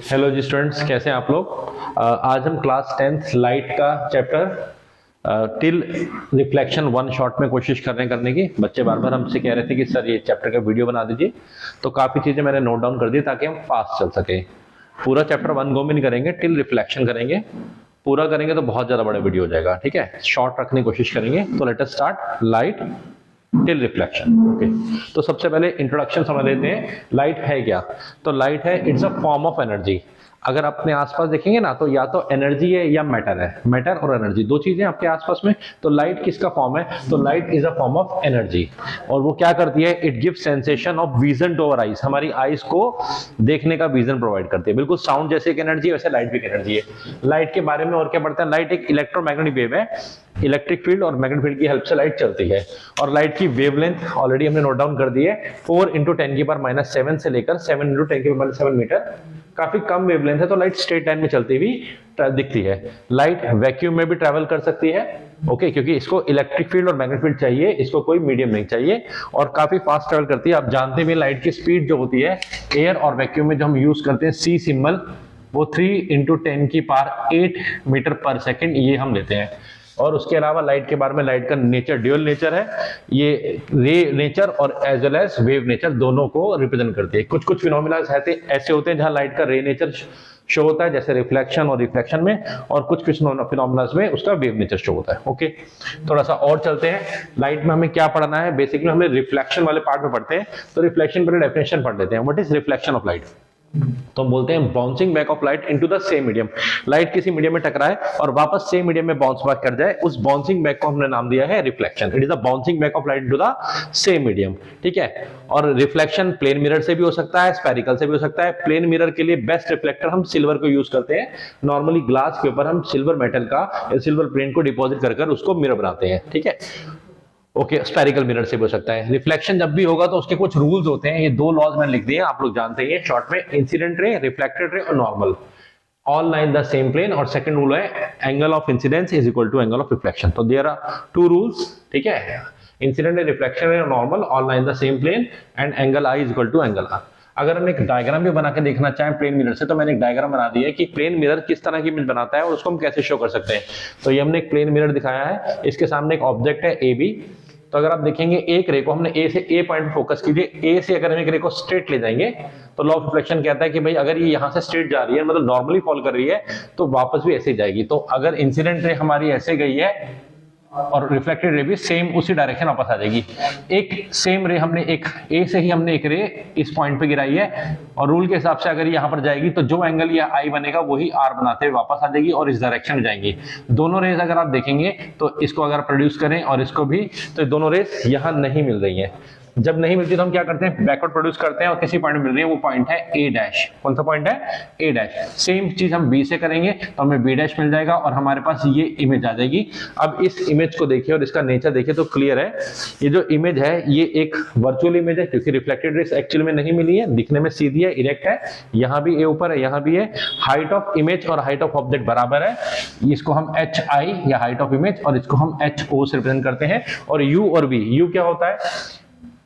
Hello जी students, कैसे हैं आप लोग। आज हम क्लास 10th लाइट का chapter till reflection one shot में कोशिश कर रहे हैं करने की। बच्चे बार बार हमसे कह रहे थे कि सर ये चैप्टर का वीडियो बना दीजिए, तो काफ़ी चीज़ें मैंने नोट डाउन कर दी ताकि हम फास्ट चल सके। पूरा चैप्टर वन गो में नहीं करेंगे, टिल रिफ्लेक्शन करेंगे। पूरा करेंगे तो बहुत ज़्यादा बड़ा वीडियो हो जाएगा, ठीक है। शॉर्ट रखने की कोशिश करेंगे। तो let us start light till reflection. Okay, तो सबसे पहले इंट्रोडक्शन समझ लेते हैं। लाइट है क्या? तो लाइट है, it's a form of energy. अगर अपने आसपास देखेंगे ना, तो या तो एनर्जी है या मैटर है। मैटर और एनर्जी दो चीजें आपके आसपास में। तो लाइट किसका फॉर्म है? तो light is a form of energy. और वो क्या करती है? It give sensation of vision to our eyes. हमारी आईज को देखने का विजन प्रोवाइड करती है। बिल्कुल साउंड जैसे एक एनर्जी है, वैसे लाइट भी एक एनर्जी है। लाइट के बारे में और क्या पढ़ते हैं? लाइट एक इलेक्ट्रोमैग्नेटिक वेव है। इलेक्ट्रिक फील्ड और मैग्नेटिक फील्ड की हेल्प से लाइट चलती है। और लाइट की वेवलेंथ ऑलरेडी हमने नोट डाउन कर दी है, 4 × 10⁻⁷ से लेकर 7 × 10⁻⁷ मीटर। काफी कम वेवलेंथ है, तो लाइट स्ट्रेट लाइन में चलती हुई दिखती है। लाइट वैक्यूम में भी ट्रैवल कर सकती है, ओके, क्योंकि इसको इलेक्ट्रिक फील्ड और मैग्नेटिक फील्ड चाहिए, इसको कोई मीडियम नहीं चाहिए। और काफी फास्ट ट्रैवल करती है। आप जानते भी लाइट की स्पीड जो होती है एयर और वैक्यूम में, जो हम यूज करते हैं सी सिंबल, वो 3 × 10⁸ मीटर पर सेकेंड, ये हम लेते हैं। और उसके अलावा लाइट के बारे में, लाइट का नेचर ड्यूअल नेचर है। ये रे नेचर और as well as wave nature दोनों को रिप्रेजेंट करती है। कुछ कुछ फिनोमिना ऐसे होते हैं जहां लाइट का रे नेचर शो होता है, जैसे रिफ्लेक्शन और रिफ्लेक्शन में, और कुछ कुछ फिनोमिना में उसका वेव नेचर शो होता है। ओके, थोड़ा सा और चलते हैं। लाइट में हमें क्या पढ़ना है? बेसिकली हमें रिफ्लेक्शन वाले पार्ट में पढ़ते हैं। तो रिफ्लेक्शन पर डेफिनेशन पढ़ लेते हैं। What is reflection of light? तो हम बोलते हैं bouncing back of light into the same medium. Light किसी मीडियम में टकराए और वापस सेम मीडियम में बाउंस बैक कर जाए, उस बाउंसिंग बैक को हमने नाम दिया है reflection. It is the bouncing back of light into the same medium, ठीक है। और रिफ्लेक्शन प्लेन मिरर से भी हो सकता है, स्फेरिकल से भी हो सकता है। प्लेन मिरर के लिए बेस्ट रिफ्लेक्टर हम सिल्वर को यूज करते हैं। नॉर्मली ग्लास के ऊपर हम सिल्वर मेटल का, सिल्वर प्लेन को डिपॉजिट कर उसको मिरर बनाते हैं, ठीक है। ओके, स्फेरिकल मिरर से भी हो सकता है। रिफ्लेक्शन जब भी होगा तो उसके कुछ रूल्स होते हैं। ये 2 लॉज मैंने लिख दिए, आप लोग जानते हैं शॉर्ट में। इंसिडेंट रे, रिफ्लेक्टेड रे और normal, all line the same plane. और सेकंड रूल है angle of incidence is equal to angle of reflection. तो देयर आर 2 रूल्स, ठीक है। इंसिडेंट रे, रिफ्लेक्शन रे और normal, all line the same plane, and angle i is equal to angle r. अगर हम एक diagram भी बना के देखना चाहें प्लेन मिरर से, तो मैंने एक डायग्राम बना दिया है कि प्लेन मिरर किस तरह की इमेज बनाता है और उसको हम कैसे शो कर सकते हैं। तो ये हमने एक प्लेन मिरर दिखाया है। इसके सामने एक ऑब्जेक्ट है ए बी। तो अगर आप देखेंगे एक रे को हमने ए से ए पॉइंट फोकस कीजिए, ए से अगर हम एक रे को स्ट्रेट ले जाएंगे, तो लॉ ऑफ रिफ्लेक्शन कहता है कि भाई अगर ये यहां से स्ट्रेट जा रही है, मतलब नॉर्मली फॉल कर रही है, तो वापस भी ऐसे ही जाएगी। तो अगर इंसिडेंट रे हमारी ऐसे गई है और रिफ्लेक्टेड रे भी सेम उसी डायरेक्शन वापस आ जाएगी। एक सेम रे हमने एक ए से ही हमने एक रे इस पॉइंट पे गिराई है, और रूल के हिसाब से अगर यहां पर जाएगी तो जो एंगल ये आई बनेगा वही आर बनाते हुए वापस आ जाएगी और इस डायरेक्शन में जाएंगी। दोनों रेज अगर आप देखेंगे तो इसको अगर प्रोड्यूस करें और इसको भी, तो दोनों रेज यहां नहीं मिल रही है। जब नहीं मिलती तो हम क्या करते हैं? बैकवर्ड प्रोड्यूस करते हैं और किसी पॉइंट मिल रही है, वो पॉइंट है ए डैश। कौन सा पॉइंट है? ए डैश। सेम चीज हम बी से करेंगे तो हमें बी डैश मिल जाएगा और हमारे पास ये इमेज आ जाएगी। अब इस इमेज को देखिए और इसका नेचर देखिए तो क्लियर है। ये जो इमेज है ये एक वर्चुअल इमेज है, क्योंकि रिफ्लेक्टेड रेस एक्चुअल में नहीं मिली है, दिखने में सीधी है, इरेक्ट है। यहाँ भी ए ऊपर है, यहाँ भी है। हाइट ऑफ इमेज और हाइट ऑफ ऑब्जेक्ट बराबर है। इसको हम एच आई या हाइट ऑफ इमेज, और इसको हम एच ओ से रिप्रेजेंट करते हैं। और यू और बी, यू क्या होता है?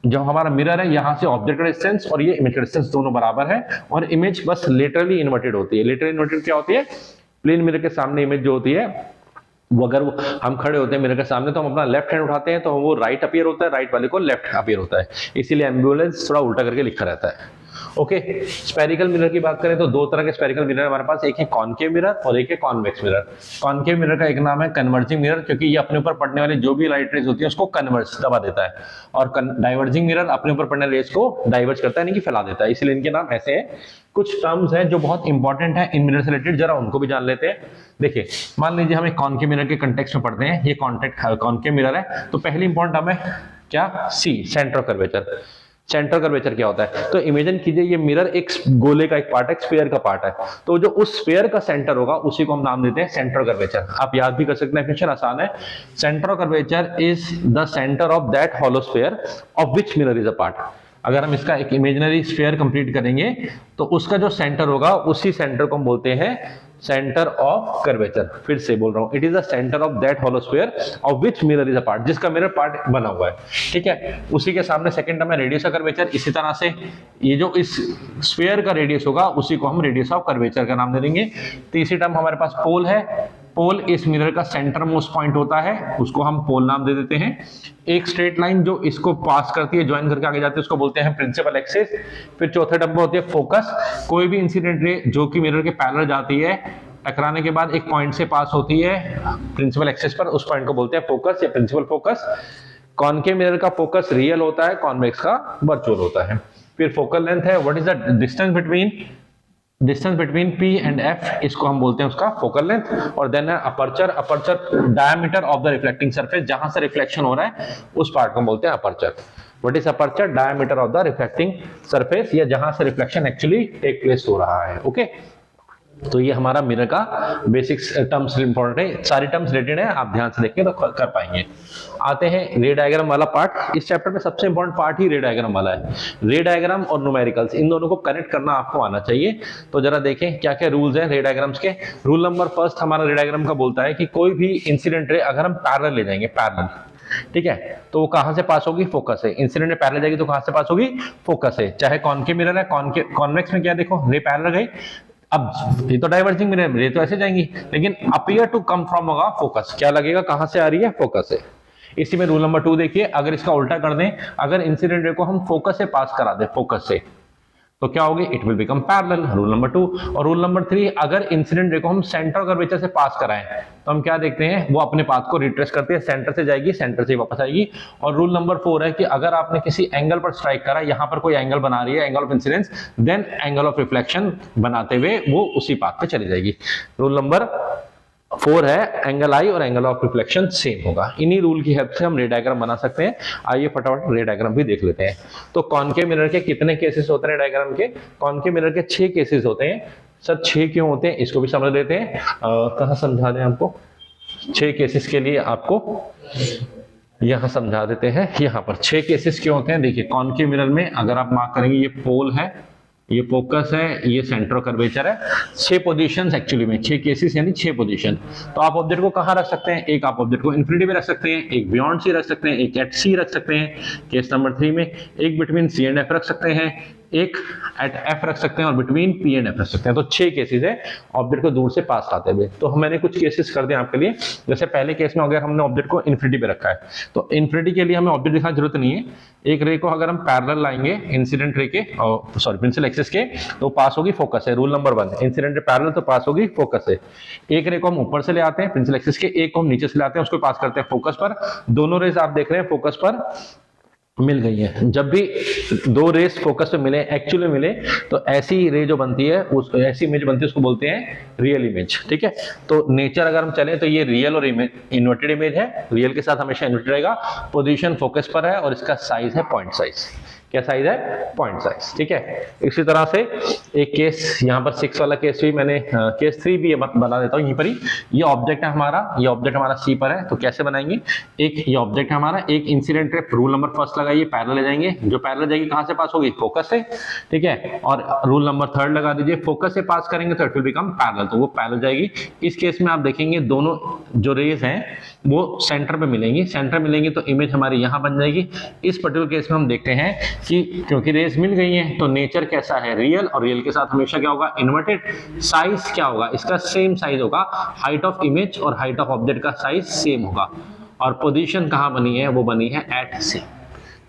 जो हमारा मिरर है, यहां से ऑब्जेक्ट का डिस्टेंस और ये इमेज का डिस्टेंस दोनों बराबर है, और इमेज बस लेटरली इन्वर्टेड होती है। लेटरली इन्वर्टेड क्या होती है? प्लेन मिरर के सामने इमेज जो होती है, वो अगर हम खड़े होते हैं मिरर के सामने तो हम अपना लेफ्ट हैंड उठाते हैं तो वो राइट अपीयर होता है, राइट वाले को लेफ्ट अपीयर होता है। इसीलिए एम्बुलेंस थोड़ा उल्टा करके लिखा रहता है। ओके, स्फेरिकल मिरर की बात करें तो 2 तरह के स्फेरिकल मिरर हमारे पास, एक है कॉनकेव मिरर और एक है कॉन्वेक्स मिरर। कॉनकेव मिरर का एक नाम है कन्वर्जिंग मिरर, क्योंकि ये अपने ऊपर पड़ने वाली जो भी लाइट रेज होती है उसको कन्वर्ज दबा देता है। और डाइवर्जिंग मिरर अपने ऊपर पड़ने वाली रेज को डाइवर्ज करता है, यानी कि फैला देता है। इसलिए इनके नाम ऐसे हैं। कुछ टर्म्स हैं जो बहुत इंपॉर्टेंट है इन मिरर से रिलेटेड, जरा उनको भी जान लेते हैं। देखिए, मान लीजिए हम एक कॉनकेव मिरर के कंटेक्स्ट में पढ़ते हैं। ये कॉनकेव मिरर है, तो पहली इंपॉर्टेंट टर्म है क्या? C, centre of curvature. Centre curvature क्या होता है? तो इमेजिन कीजिए ये मिरर एक गोले का एक पार्ट है, स्फीयर का पार्ट है। तो जो उस स्फीयर का सेंटर होगा उसी को हम नाम देते हैं सेंटर कर्वेचर। आप याद भी कर सकते हैं, डेफिनेशन आसान है। Centre curvature is the centre of that hollow sphere of which mirror is a part. अगर हम इसका एक इमेजिनरी स्फीयर कंप्लीट करेंगे तो उसका जो सेंटर होगा उसी सेंटर को हम बोलते हैं सेंटर ऑफ कर्वेचर। फिर से बोल रहा हूं, it is the centre of that hollow sphere of which mirror is a part, जिसका मिरर पार्ट बना हुआ है, ठीक है। उसी के सामने सेकंड टर्म है रेडियस ऑफ कर्वेचर। इसी तरह से ये जो इस स्फीयर का रेडियस होगा उसी को हम रेडियस ऑफ कर्वेचर का नाम दे देंगे। तीसरी टर्म हमारे पास पोल है। पोल इस मिरर का सेंटर मोस्ट पॉइंट होता है, उसको हम पोल नाम दे देते हैं। एक स्ट्रेट लाइन जो इसको पास करती है, ज्वाइन करके आगे जाती है, उसको बोलते हैं प्रिंसिपल एक्सिस। फिर चौथे टर्म में होती है फोकस। कोई भी इंसिडेंट रे जो कि मिरर के पैरेलल जाती है, टकराने के बाद एक पॉइंट से पास होती है प्रिंसिपल एक्सिस पर, उस पॉइंट को बोलते हैं फोकस या प्रिंसिपल फोकस। कॉनकेव मिरर का फोकस रियल होता है, कॉन्वेक्स का वर्चुअल होता है। फिर फोकल लेंथ है, what is the distance between P and F, इसको हम बोलते हैं उसका फोकल लेंथ। और देन है aperture. Aperture diameter of the reflecting surface, जहां से रिफ्लेक्शन हो रहा है उस पार्ट को हम बोलते हैं aperture. What is aperture? Diameter of the reflecting surface, या जहां से रिफ्लेक्शन एक्चुअली टेक प्लेस हो रहा है। ओके, तो ये हमारा मिरर का बेसिक्स टर्म्स इंपॉर्टेंट है, सारी टर्म्स रिलेटेड है, आप ध्यान से देखेंगे तो कर पाएंगे। आते हैं रे डायग्राम वाला पार्ट। इस चैप्टर में सबसे इंपॉर्टेंट पार्ट ही रे डायग्राम वाला है। रे डायग्राम और न्यूमेरिकल्स, इन दोनों को कनेक्ट करना आपको आना चाहिए। तो जरा देखें क्या क्या रूल्स हैं रे डायग्राम्स के। रूल नंबर फर्स्ट हमारा रे डायग्राम का बोलता है कि कोई भी इंसिडेंट रे अगर हम पैरेलल ले जाएंगे, पैरेलल, ठीक है, तो वो कहां से पास होगी? फोकस से। इंसिडेंट में पैरेलल जाएगी तो कहां से पास होगी? फोकस से। चाहे कॉनकेव मिरर है, कॉन्वेक्स में क्या देखो, रे पैरेलल गई, अब ये तो डाइवर्जिंग मिरर, ये तो ऐसे जाएंगी, लेकिन अपीयर टू कम फ्रॉम होगा फोकस। क्या लगेगा, कहां से आ रही है? फोकस से। इसी में रूल नंबर 2 देखिए, अगर इसका उल्टा कर दें, अगर इंसिडेंट रे को हम फोकस से पास करा दें, फोकस से, तो क्या होगी? It will become parallel, rule number 2। और रूल नंबर 3, अगर इंसिडेंट रे को हम सेंटर कर्वेचर से पास कराएं तो हम क्या देखते हैं, वो अपने पाथ को रिट्रेस करती है, सेंटर से जाएगी, सेंटर से वापस आएगी। और रूल नंबर 4 है कि अगर आपने किसी एंगल पर स्ट्राइक करा, यहां पर कोई एंगल बना रही है, angle of incidence, then angle of reflection बनाते हुए वो उसी पाथ पे चली जाएगी। रूल नंबर 4 है एंगल आई और एंगल ऑफ रिफ्लेक्शन सेम होगा। इन्हीं रूल की हेल्प से हम रे डायग्राम बना सकते हैं। आइए फटाफट रे डायग्राम भी देख लेते हैं। तो कॉनकेव मिरर के कितने केसेस होते हैं रे डायग्राम के? कॉनकेव मिरर के 6 केसेस होते हैं। सर 6 क्यों होते हैं, इसको भी समझ लेते हैं। कहां समझा दें आपको? 6 केसेस के लिए आपको यहां समझा देते हैं। यहां पर 6 केसेस क्यों होते हैं, देखिए कॉनकेव मिरर में अगर आप मार्क करेंगे, ये पोल है, ये फोकस है, ये सेंटर कर्वेचर है। 6 पोजीशंस एक्चुअली में, 6 केसेस यानी 6 पोजीशन। तो आप ऑब्जेक्ट को कहां रख सकते हैं? एक आप ऑब्जेक्ट को इन्फिनिटी में रख सकते हैं, एक बियॉन्ड सी रख सकते हैं, एक एट सी रख सकते हैं केस नंबर 3 में, एक बिटवीन सी एंड एफ रख सकते हैं, एक एट एफ रख सकते हैं और बिटवीन पी एंड एफ रख सकते हैं। तो 6 केसेस है ऑब्जेक्ट को दूर से पास लाते हुए। तो मैंने कुछ केसेस कर दिए आपके लिए। जैसे पहले केस में हो गया, हमने ऑब्जेक्ट को इन्फिनिटी पे रखा है, तो इन्फिनिटी के लिए हमें ऑब्जेक्ट दिखाने की जरूरत नहीं है। एक रे को अगर हम पैरेलल लाएंगे इंसिडेंट रे के, सॉरी प्रिंसिपल एक्सिस के, तो पास होगी फोकस से। Rule number 1, incident ray parallel तो पास होगी फोकस से। एक रे को हम ऊपर से ले आते हैं प्रिंसिपल एक्सिस के, एक को हम नीचे से ले आते हैं, उसको पास करते हैं फोकस पर। दोनों रेज आप देख रहे हैं फोकस पर मिल गई है। जब भी 2 रेस फोकस पे मिले, एक्चुअली मिले, तो ऐसी रे जो बनती है, उस ऐसी इमेज बनती है, उसको बोलते हैं रियल इमेज, ठीक है। तो नेचर अगर हम चलें तो ये रियल और इन्वर्टेड इमेज है। रियल के साथ हमेशा इन्वर्टेड रहेगा। पोजीशन फोकस पर है और इसका साइज है पॉइंट साइज। क्या साइज है? पॉइंट साइज, ठीक है। इसी तरह से एक केस यहाँ पर 6 वाला केस भी मैंने केस 3 भी बना देता हूँ यहीं पर ही। ये ऑब्जेक्ट है हमारा, ये ऑब्जेक्ट हमारा सी पर है, तो कैसे बनाएंगे? एक ये ऑब्जेक्ट है हमारा, एक incident ray, rule number first लगाइए, पैरेलल ले जाएंगे। जो पैरेलल जाएगी कहां से पास होगी? फोकस से, ठीक है। और रूल नंबर 3 लगा दीजिए, फोकस से पास करेंगे तो इट विल बिकम पैरेलल, तो वो पैरेलल जाएगी। इस केस में आप देखेंगे दोनों जो रेज हैं वो सेंटर पे मिलेंगी, सेंटर मिलेंगी तो इमेज हमारी यहां बन जाएगी। इस पर्टिकुलर केस में हम देखते हैं कि क्योंकि रेज मिल गई हैं तो नेचर कैसा है? रियल, और रियल के साथ हमेशा क्या होगा? इन्वर्टेड। साइज क्या होगा इसका? सेम साइज होगा। हाइट ऑफ इमेज और हाइट ऑफ ऑब्जेक्ट का साइज सेम होगा। और पोजीशन कहां बनी है? वो बनी है एट सी,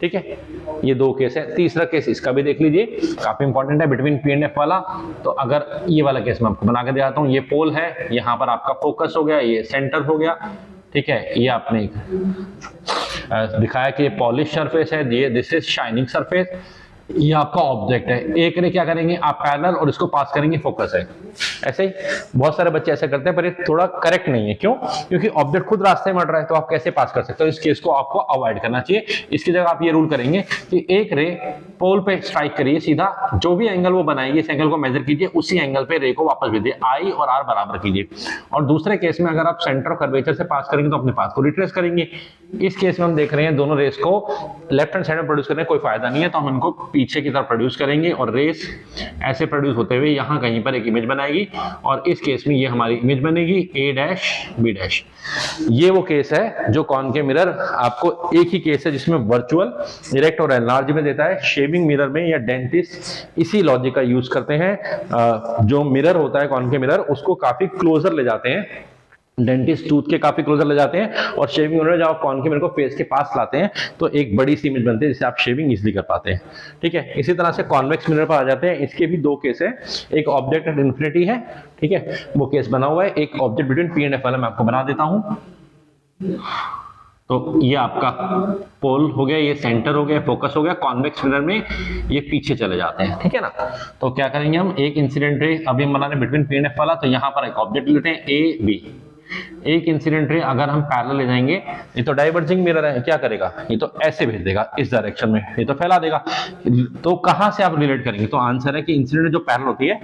ठीक है। ये 2 केस है। तीसरा केस इसका भी देख लीजिए, काफी इंपॉर्टेंट है, बिटवीन पी एंड एफ वाला। तो अगर ये वाला केस मैं आपको बना के दिखाता हूं, ये पोल है, यहां पर आपका फोकस हो गया, ये सेंटर हो गया, ठीक है। ये आपने दिखाया कि ये पॉलिश सरफेस है, ये दिस इज शाइनिंग सरफेस, ये आपका ऑब्जेक्ट है। एक ने क्या करेंगे आप? पैरेलल और इसको पास करेंगे फोकस है। ऐसे ही बहुत सारे बच्चे ऐसे करते हैं, पर ये थोड़ा करेक्ट नहीं है। क्यों? क्योंकि ऑब्जेक्ट खुद रास्ते में अड़ रहा है, तो आप कैसे पास कर सकते हो? इस केस को आपको अवॉइड करना चाहिए। इसकी जगह आप ये रूल करेंगे कि एक रे पोल पे स्ट्राइक करिए सीधा, जो भी एंगल वो बनाएगी इस एंगल को मेजर कीजिए, उसी एंगल पे रे को वापस भेजिए, आई और आर बराबर कीजिए। और दूसरे केस में अगर आप सेंटर कर्वेचर से पास करेंगे तो अपने पास को रिट्रेस करेंगे। इस केस में हम देख रहे हैं दोनों रेस को लेफ्ट हैंड साइड में प्रोड्यूस करने कोई फायदा नहीं है, तो हम इनको पीछे की तरफ प्रोड्यूस करेंगे और रेस ऐसे प्रोड्यूस होते हुए यहाँ कहीं पर एक इमेज बनाएगी, और इस केस में ये हमारी इमेज बनेगी A डैश B डैश। ये वो केस है जो कॉनकेव मिरर आपको एक ही केस है जिसमें वर्चुअल, इरेक्ट और एनलार्ज में देता है। शेविंग मिरर में या डेंटिस्ट इसी लॉजिक का यूज करते हैं। जो मिरर होता है कॉनकेव मिरर उसको काफी क्लोजर ले जाते हैं, डेंटिस्ट टूथ के काफी क्लोजर ले जाते हैं, और शेविंग मिरर जब आप कॉनकेव मिरर को फेस के पास लाते हैं तो एक बड़ी सी इमेज बनती है जिससे आप शेविंग इजीली कर पाते हैं। ठीक है, इसी तरह से कॉन्वेक्स मिरर पर आ जाते हैं। इसके भी दो केस है, एक ऑब्जेक्ट एट इन्फिनिटी है, ठीक है, वो केस बना हुआ है, एक object between P and F वाला मैं आपको बना देता हूं। तो ये आपका पोल हो गया, ये सेंटर हो गया, फोकस हो गया। कॉन्वेक्स मिरर में ये पीछे चले जाते हैं, ठीक है ना। तो क्या करेंगे हम, एक इंसिडेंट रे अभी हम बना रहे बिटवीन P एंड F वाला, तो यहां पर एक ऑब्जेक्ट लेते हैं A B। एक इंसिडेंट रे अगर हम पैरेलल ले जाएंगे, ये तो डाइवर्जिंग मिरर है, क्या करेगा, ये तो ऐसे भेज देगा इस डायरेक्शन में, ये तो फैला देगा। तो कहां से आप रिलेट करेंगे, तो आंसर है कि इंसिडेंट जो पैरेलल होती है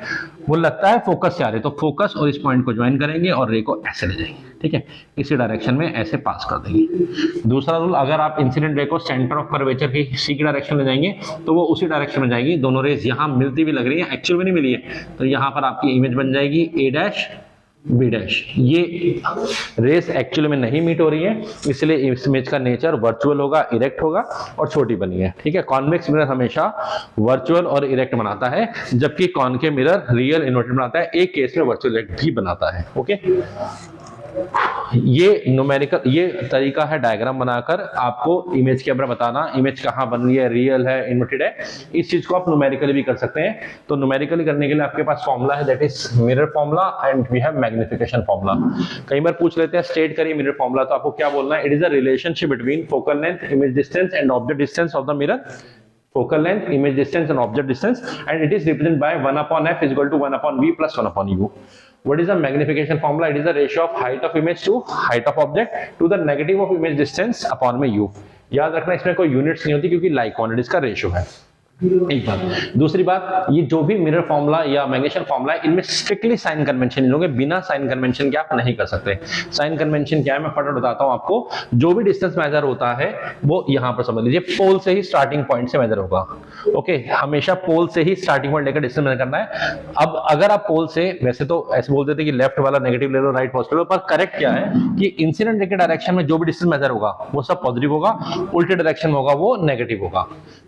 वो लगता है फोकस से आ रही है, तो फोकस और इस पॉइंट को ज्वाइन करेंगे और रे को ऐसे ले जाएंगे, ठीक है, इसी डायरेक्शन में ऐसे पास कर देंगे। दूसरा रूल, अगर आप इंसिडेंट रे को सेंटर ऑफ कर्वेचर की C की डायरेक्शन में जाएंगे तो वो उसी डायरेक्शन में जाएगी। दोनों रेज यहां मिलती भी लग रही है, एक्चुअल में नहीं मिली है, तो यहां पर आपकी इमेज बन जाएगी A डैश B डैश। ये रेस एक्चुअली में नहीं मीट हो रही है, इसलिए इस इमेज का नेचर वर्चुअल होगा, इरेक्ट होगा और छोटी बनी है, ठीक है। कॉन्वेक्स मिरर हमेशा वर्चुअल और इरेक्ट बनाता है, जबकि कॉनकेव मिरर रियल इन्वर्टेड बनाता है, एक केस में वर्चुअल इरेक्ट भी बनाता है। ओके, ये न्यूमेरिकल, ये तरीका है डायग्राम बनाकर आपको इमेज के ऊपर बताना, इमेज कहां बन रही है, रियल है, इन्वर्टेड है। इस चीज को आप न्यूमेरिकली भी कर सकते हैं। तो न्यूमेरिकली करने के लिए आपके पास फॉर्मूला है, that is mirror formula and we have magnification formula. कई बार पूछ लेते हैं स्टेट करिए मिरर फॉर्मूला, तो आपको क्या बोलना है, it is a relationship between focal length, image distance and object distance of the mirror. Focal length, image distance and object distance, and it is represented by 1 upon f is equal to 1 upon v plus 1 upon u. What is the magnification formula? It is the ratio of height of image to height of object to the negative of image distance upon में u. याद रखना इसमें कोई units नहीं होती क्योंकि like quantities का ratio है। एक बात, दूसरी बात, ये जो भी मिरर फॉर्मूला या मैग्नीफिकेशन फॉर्मूला है इनमें स्ट्रिक्टली साइन कन्वेंशन लोगे, बिना साइन कन्वेंशन के आप नहीं कर सकते। साइन कन्वेंशन क्या है मैं फटाफट बताता हूं आपको। जो भी डिस्टेंस मेजर होता है वो यहां पर समझ लीजिए पोल से ही स्टार्टिंग पॉइंट से मेजर होगा। ओके, हमेशा पोल से ही स्टार्टिंग पॉइंट लेकर डिस्टेंस मेजर करना है। अब अगर आप पोल से, वैसे तो ऐसे बोलते थे कि लेफ्ट वाला नेगेटिव ले लो, राइट पॉजिटिव लो, पर करेक्ट क्या है कि इंसिडेंट रे के डायरेक्शन में जो भी डिस्टेंस मेजर होगा वो सब पॉजिटिव होगा, उल्टे डायरेक्शन में होगा वो नेगेटिव होगा।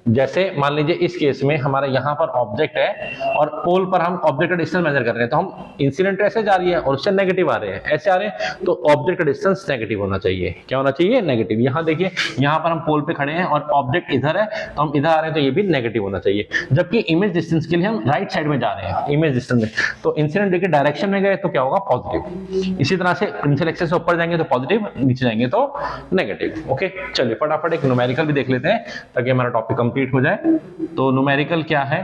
जैसे मान लीजिए इस केस में हमारा यहां पर ऑब्जेक्ट है और पोल पर हम ऑब्जेक्ट का डिस्टेंस मेजर कर रहे हैं, तो हम इंसिडेंट ऐसे जा रही है और उससे नेगेटिव आ रहे हैं, ऐसे आ रहे हैं, तो ऑब्जेक्ट का डिस्टेंस नेगेटिव होना चाहिए। क्या होना चाहिए, नेगेटिव। यहां देखिए, यहां पर हम पोल पे खड़े हैं और ऑब्जेक्ट इधर है, तो हम इधर आ रहे हैं, तो ये भी नेगेटिव होना चाहिए। जबकि इमेज डिस्टेंस के लिए हम राइट साइड में जा रहे हैं, इमेज डिस्टेंस में, तो इंसिडेंट रे के डायरेक्शन में गए तो क्या होगा, पॉजिटिव। इसी तरह से प्रिंसिपल एक्सिस से ऊपर जाएंगे तो पॉजिटिव, नीचे जाएंगे तो नेगेटिव। ओके, चलिए फटाफट एक न्यूमेरिकल भी देख लेते हैं ताकि हमारा टॉपिक कंप्लीट हो जाए। तो न्यूमेरिकल क्या है,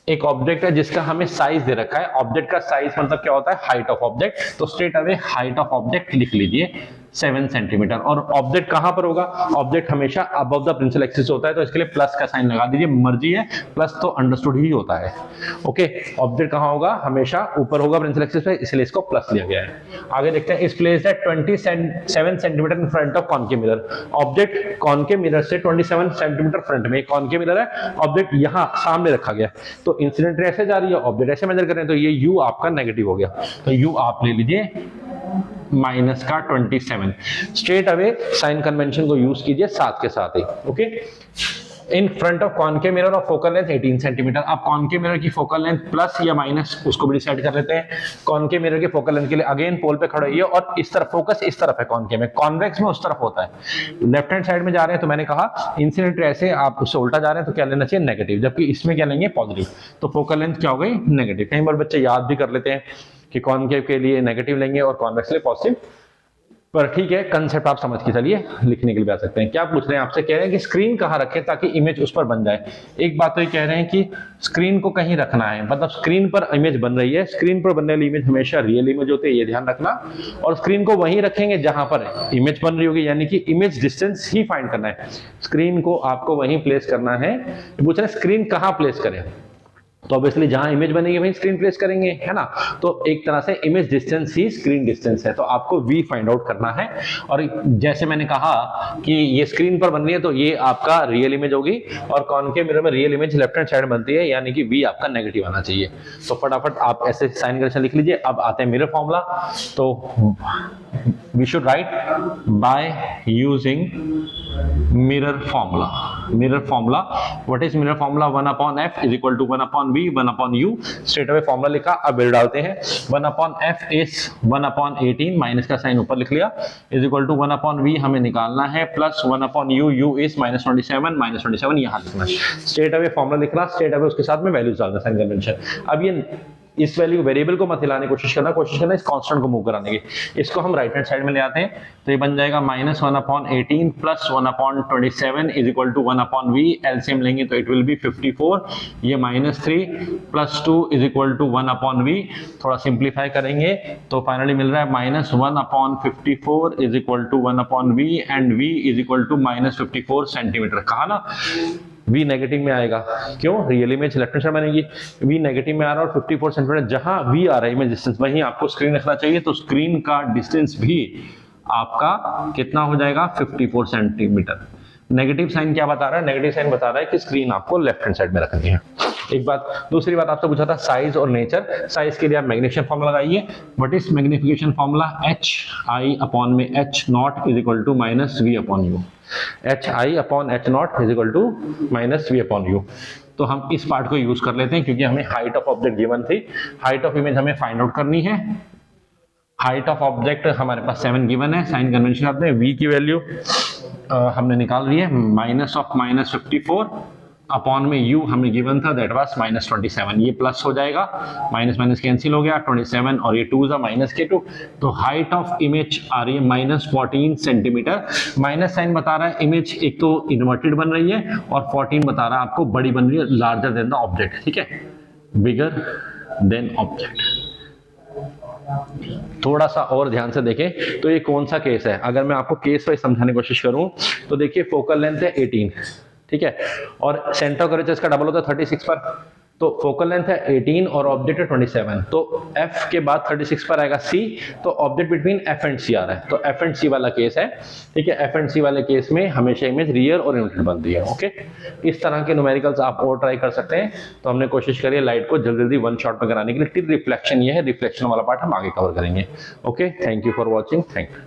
एक ऑब्जेक्ट है जिसका हमें साइज दे रखा है। ऑब्जेक्ट का साइज मतलब क्या होता है, हाइट ऑफ ऑब्जेक्ट, तो straight away height of object लिख लीजिए 7 सेंटीमीटर। और ऑब्जेक्ट कहां पर होगा, ऑब्जेक्ट हमेशा अबव द प्रिंसिपल एक्सिस होता है, तो इसके लिए प्लस का साइन लगा दीजिए, मर्जी है, प्लस तो अंडरस्टूड ही होता है। ओके, ऑब्जेक्ट कहां होगा, हमेशा ऊपर होगा प्रिंसिपल एक्सिस पे, इसलिए इसको प्लस लिया गया है। आगे देखते हैं, इस प्लेस है 27 centimetre in front of concave mirror. Object concave mirror से 27 सेंटीमीटर फ्रंट में, कॉनकेव मिरर है, ऑब्जेक्ट यहां सामने रखा गया, तो इंसिडेंट रे ऐसे जा रही है, ऑब्जेक्ट ऐसे मेजर कर रहे हैं, तो ये u आपका नेगेटिव हो गया, तो u आप ले लीजिए माइनस का 27। स्ट्रेट अवे साइन कन्वेंशन को यूज कीजिए साथ के साथ ही। Okay, in front of concave mirror of focal length 18 centimetre. अब कॉनकेव मिरर की फोकल लेंथ प्लस या माइनस उसको भी डिसाइड कर लेते हैं। कॉनकेव मिरर के फोकल लेंथ के लिए अगेन पोल पे खड़े होइए और इस तरफ फोकस इस तरफ है, कॉनकेव में, कॉन्वेक्स में उस तरफ होता है। लेफ्ट हैंड साइड में जा रहे हैं तो मैंने कहा इंसिडेंट रे ऐसे आप उससे उल्टा जा रहे हैं तो क्या लेना चाहिए, नेगेटिव, जबकि इसमें क्या लेंगे, पॉजिटिव, तो फोकल लेंथ क्या हो गई, नेगेटिव। कई बार बच्चे याद भी कर लेते हैं कि कॉनकेव के लिए नेगेटिव लेंगे और कॉन्वेक्स के लिए पॉजिटिव, पर ठीक है, कंसेप्ट आप समझ के चलिए, लिखने के लिए भी आ सकते हैं। क्या पूछ रहे हैं आपसे, कह रहे हैं कि स्क्रीन कहां रखें ताकि इमेज उस पर बन जाए। एक बात तो ये कह रहे हैं कि स्क्रीन को कहीं रखना है, मतलब स्क्रीन पर इमेज बन रही है, स्क्रीन पर बनने वाली इमेज हमेशा रियल इमेज होती है, ये ध्यान रखना, और स्क्रीन को वहीं रखेंगे जहां पर इमेज बन रही होगी, यानी कि इमेज डिस्टेंस ही फाइंड करना है, स्क्रीन को आपको वहीं प्लेस करना है। पूछ रहे हैं स्क्रीन कहां प्लेस करें, तो ऑब्वियसली जहां इमेज बनेगी वहीं स्क्रीन प्लेस करेंगे, है ना। तो एक तरह से इमेज डिस्टेंस ही स्क्रीन डिस्टेंस है, तो आपको v फाइंड आउट करना है। और जैसे मैंने कहा कि ये स्क्रीन पर बन रही है तो ये आपका रियल इमेज होगी, और कॉनकेव मिरर में real image left hand side बनती है, यानी कि v आपका नेगेटिव आना चाहिए। तो फटाफट आप ऐसे साइन करेक्शन लिख लीजिए। अब आते हैं मिरर फॉर्मूला। तो we should write by using mirror formula. Mirror formula, what is mirror formula? 1 upon f is equal to 1 upon v 1 upon u. Straight away formula लिखा, अब वैल्यू डालते हैं। 1 upon f is 1 upon 18, minus का sign ऊपर लिख लिया, is equal to 1 upon v हमें निकालना है, plus 1 upon u, u is -27 यहाँ लिखना है। स्ट्रेट अवे फॉर्मूला लिख रहा, स्ट्रेट अवे उसके साथ में वैल्यूज डालना, साइन कन्वेंशन। अब ये इस वैल्यू वेरिएबल को मत हिलाने की कोशिश करना इस कांस्टेंट को मूव कराने की। इसको हम राइट हैंड साइड में ले आते हैं, तो ये बन जाएगा -1 upon 18 plus 1 upon 27 is equal to 1 upon v। LCM लेंगे तो इट विल बी 54, ये -3 plus 2 is equal to 1 upon v। थोड़ा सिंप्लीफाई करेंगे तो फाइनली मिल रहा है -1 upon 54 is equal to 1 upon v, and v is equal to -54 centimetre. कहा ना v नेगेटिव में आएगा, क्यों? Real image left hand side बनेगी, v नेगेटिव में आ रहा है और 54 सेंटीमीटर जहां v आ रहा है इमेज डिस्टेंस वहीं आपको स्क्रीन रखना चाहिए। तो स्क्रीन का डिस्टेंस भी आपका कितना हो जाएगा? 54 सेंटीमीटर। नेगेटिव साइन क्या बता रहा है? नेगेटिव साइन बता रहा है कि स्क्रीन आपको लेफ्ट हैंड साइड में रखनी है। एक बात। दूसरी बात आपसे पूछा था साइज और नेचर। साइज के लिए आप मैग्नीफिकेशन फॉर्मूला लगाइए। What is magnification formula? h i upon में h not is equal to minus v upon u. H i upon h not is equal to minus v upon u. तो हम इस part को use कर लेते हैं क्योंकि हमें हाइट ऑफ ऑब्जेक्ट गिवन थी, हाइट ऑफ इमेज हमें फाइंड आउट करनी है। हाइट ऑफ ऑब्जेक्ट हमारे पास 7 गिवन है, साइन कन्वेंशन आते हैं, v की वैल्यू हमने निकाल ली है, माइनस ऑफ -54 अपॉन में u हमें गिवन था, दैट वाज -27। ये प्लस हो जाएगा, माइनस माइनस कैंसिल हो गया, 27 और ये 2 माइनस के 2। तो हाइट ऑफ इमेज आ रही है -14 सेंटीमीटर। माइनस साइन बता रहा है इमेज एक तो इन्वर्टेड बन रही है, और 14 बता रहा है आपको बड़ी बन रही है, लार्जर देन द ऑब्जेक्ट। ठीक है, बिगर देन ऑब्जेक्ट। थोड़ा सा और ध्यान से देखें तो ये कौन सा केस है। अगर मैं आपको केस वाइज समझाने की कोशिश करूं तो देखिए, फोकल लेंथ है 18, ठीक है, और सेंटर ऑफ कर्वेचर इसका डबल होता है 36 पर। तो फोकल लेंथ है 18 और ऑब्जेक्ट है 27, तो f के बाद 36 पर आएगा c, तो object between f and c आ रहा है, तो f एंड c वाला केस है। ठीक है, f एंड c वाले केस में हमेशा इमेज रियल और इन्वर्टेड बनती है। ओके, इस तरह के न्यूमेरिकल्स आप और ट्राई कर सकते हैं। तो हमने कोशिश करी है लाइट को जल्दी जल्दी वन शॉट में कराने के लिए। टिल रिफ्लेक्शन ये है, रिफ्लेक्शन वाला पार्ट हम आगे कवर करेंगे। Okay, thank you for watching, thank you.